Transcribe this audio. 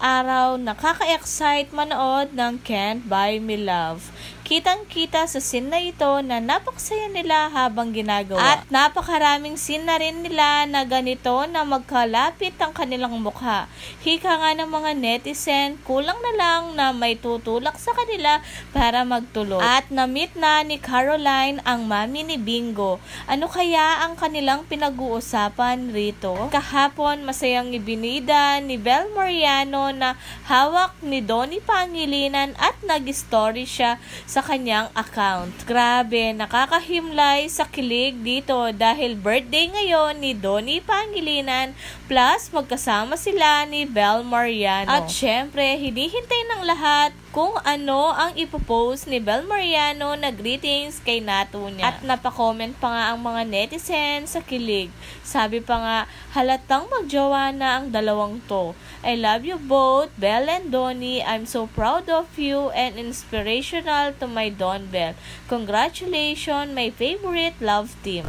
araw nakaka-excite manood ng Can't Buy Me Love. Kitang-kita sa scene na ito na napakasaya nila habang ginagawa. At napakaraming scene na rin nila na ganito na magkalapit ang kanilang mukha. Hika nga ng mga netizen, kulang na lang na may tutulak sa kanila para magtulot. At na-meet na ni Caroline ang mami ni Bingo. Ano kaya ang kanilang pinag-uusapan rito? Kahapon masayang ibinida ni Bel Mariano na hawak ni Donnie Pangilinan at nag-story siya sa kanyang account. Grabe, nakakahimlay sa kilig dito dahil birthday ngayon ni Donnie Pangilinan plus magkasama sila ni Bel Mariano. At syempre, hinihintay ng lahat kung ano ang ipopost ni Bel Mariano na greetings kay nato niya. At napacomment pa nga ang mga netizens sa kilig. Sabi pa nga, halatang magjowa na ang dalawang to. I love you both, Bel and Donnie. I'm so proud of you and inspirational to my Don Bel. Congratulations, my favorite love team.